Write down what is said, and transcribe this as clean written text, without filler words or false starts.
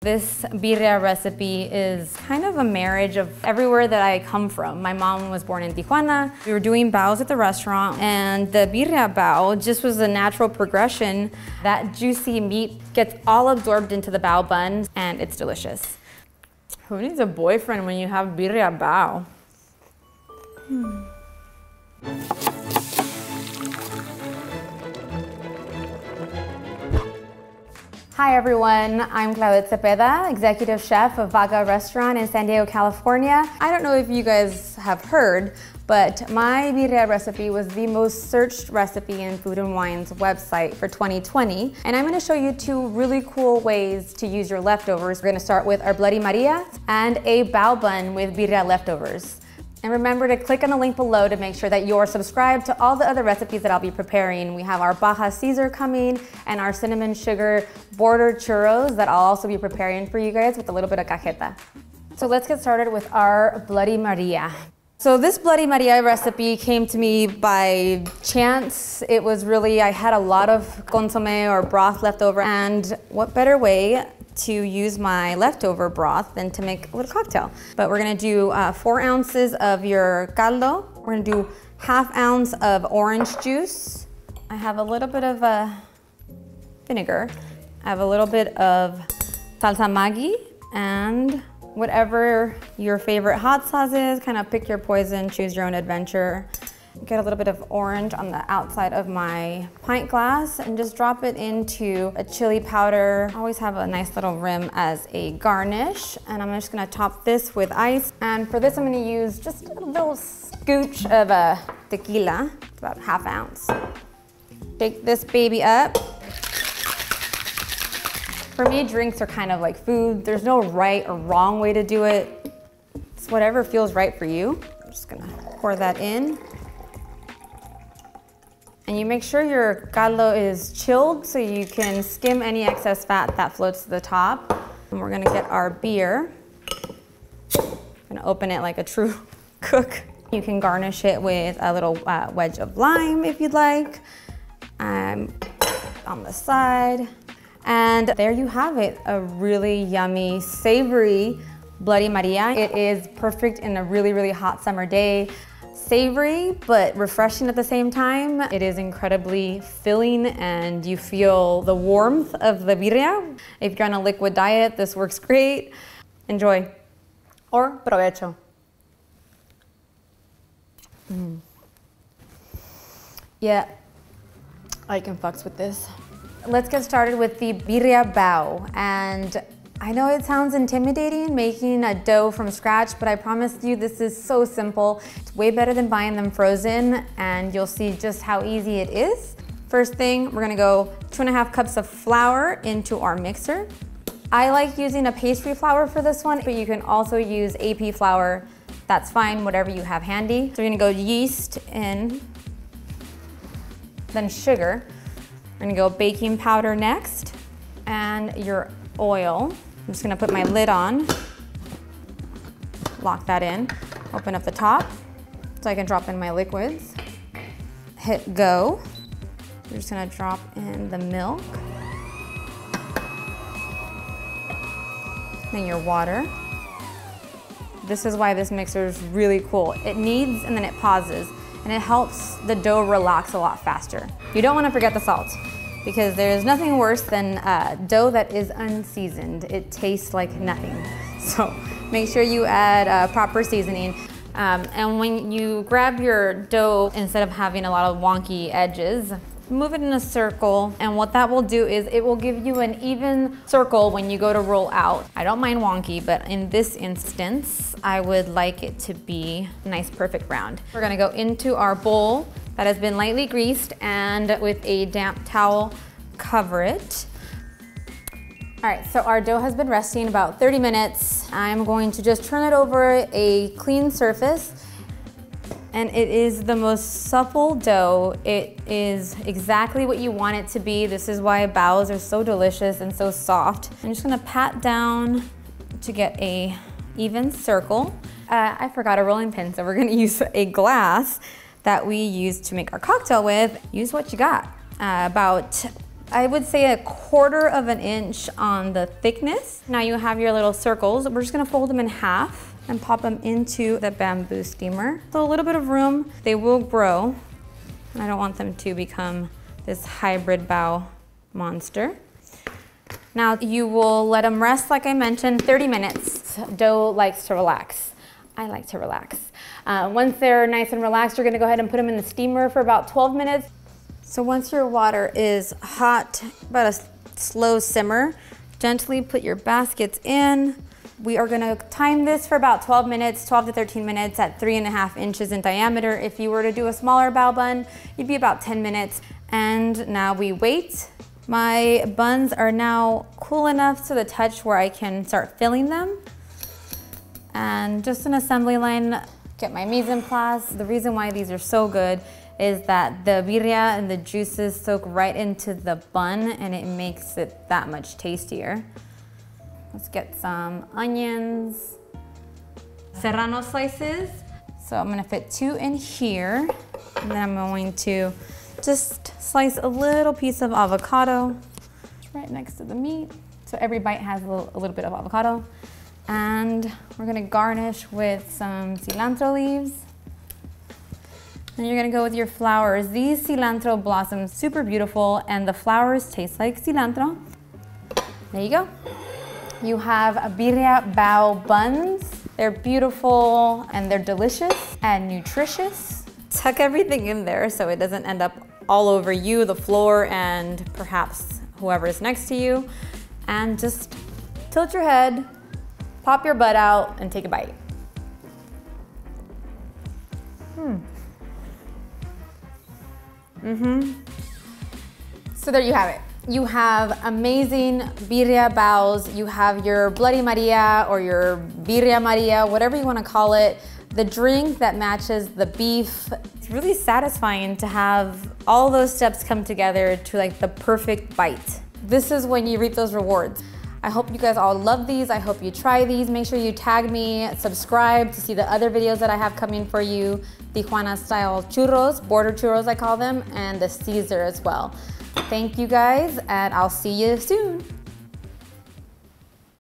This birria recipe is kind of a marriage of everywhere that I come from. My mom was born in Tijuana. We were doing baos at the restaurant, and the birria bao just was a natural progression. That juicy meat gets all absorbed into the bao buns, and it's delicious. Who needs a boyfriend when you have birria bao? Hi everyone, I'm Claudette Zepeda, executive chef of VAGA restaurant in San Diego, California. I don't know if you guys have heard, but my birria recipe was the most searched recipe in Food and Wine's website for 2020. And I'm gonna show you two really cool ways to use your leftovers. We're gonna start with our Bloody Maria and a bao bun with birria leftovers. And remember to click on the link below to make sure that you're subscribed to all the other recipes that I'll be preparing. We have our Baja Caesar coming and our cinnamon sugar bordered churros that I'll also be preparing for you guys with a little bit of cajeta. So let's get started with our Bloody Maria. So this Bloody Maria recipe came to me by chance. It was really, I had a lot of consomé or broth left over, and what better way to use my leftover broth than to make a little cocktail. But we're gonna do 4 ounces of your caldo. We're gonna do 1/2 ounce of orange juice. I have a little bit of vinegar. I have a little bit of salsa Maggi and whatever your favorite hot sauce is. Kind of pick your poison, choose your own adventure. Get a little bit of orange on the outside of my pint glass and just drop it into a chili powder. I always have a nice little rim as a garnish, and I'm just gonna top this with ice. And for this, I'm gonna use just a little scooch of tequila, about 1/2 ounce. Shake this baby up. For me, drinks are kind of like food. There's no right or wrong way to do it. It's whatever feels right for you. I'm just gonna pour that in. And you make sure your caldo is chilled so you can skim any excess fat that floats to the top. And we're gonna get our beer. I'm gonna open it like a true cook. You can garnish it with a little wedge of lime if you'd like. On the side. And there you have it, a really yummy, savory Bloody Maria. It is perfect in a really, really hot summer day. Savory, but refreshing at the same time. It is incredibly filling and you feel the warmth of the birria. If you're on a liquid diet, this works great. Enjoy, or provecho. Yeah, I can fucks with this. Let's get started with the Birria Bao. And I know it sounds intimidating making a dough from scratch, but I promise you this is so simple. It's way better than buying them frozen, and you'll see just how easy it is. First thing, we're gonna go 2.5 cups of flour into our mixer. I like using a pastry flour for this one, but you can also use AP flour. That's fine, whatever you have handy. So we're gonna go yeast in, then sugar. We're gonna go baking powder next, and your oil. I'm just gonna put my lid on, lock that in, open up the top so I can drop in my liquids. Hit go. You're just gonna drop in the milk, then your water. This is why this mixer is really cool. It kneads and then it pauses, and it helps the dough relax a lot faster. You don't wanna forget the salt, because there's nothing worse than dough that is unseasoned. It tastes like nothing. So make sure you add proper seasoning. And when you grab your dough, instead of having a lot of wonky edges, move it in a circle. And what that will do is it will give you an even circle when you go to roll out. I don't mind wonky, but in this instance, I would like it to be a nice, perfect round. We're gonna go into our bowl that has been lightly greased, and with a damp towel, cover it. All right, so our dough has been resting about 30 minutes. I'm going to just turn it over a clean surface, and it is the most supple dough. It is exactly what you want it to be. This is why baos are so delicious and so soft. I'm just gonna pat down to get a even circle. I forgot a rolling pin, so we're gonna use a glass that we use to make our cocktail with. Use what you got. About I would say 1/4 of an inch on the thickness. Now you have your little circles. We're just gonna fold them in half and pop them into the bamboo steamer. So a little bit of room, they will grow. I don't want them to become this hybrid bao monster. Now you will let them rest, like I mentioned, 30 minutes. Dough likes to relax. I like to relax. Once they're nice and relaxed, you're gonna go ahead and put them in the steamer for about 12 minutes. So once your water is hot, about a slow simmer, gently put your baskets in. We are gonna time this for about 12 minutes, 12 to 13 minutes at 3.5 inches in diameter. If you were to do a smaller bao bun, you'd be about 10 minutes. And now we wait. My buns are now cool enough to the touch where I can start filling them. And just an assembly line, get my mise en place. The reason why these are so good is that the birria and the juices soak right into the bun and it makes it that much tastier. Let's get some onions, serrano slices. So I'm gonna fit 2 in here. And then I'm going to just slice a little piece of avocado right next to the meat. So every bite has a little bit of avocado. And we're gonna garnish with some cilantro leaves. And you're gonna go with your flowers. These cilantro blossoms, super beautiful, and the flowers taste like cilantro. There you go. You have a Birria Bao Buns. They're beautiful and they're delicious and nutritious. Tuck everything in there so it doesn't end up all over you, the floor, and perhaps whoever is next to you. And just tilt your head, pop your butt out, and take a bite. So there you have it. You have amazing birria baos. You have your Bloody Maria or your Birria Maria, whatever you want to call it. The drink that matches the beef. It's really satisfying to have all those steps come together to like the perfect bite. This is when you reap those rewards. I hope you guys all love these. I hope you try these. Make sure you tag me, subscribe to see the other videos that I have coming for you. Tijuana style churros, border churros I call them, and the Caesar as well. Thank you guys, and I'll see you soon.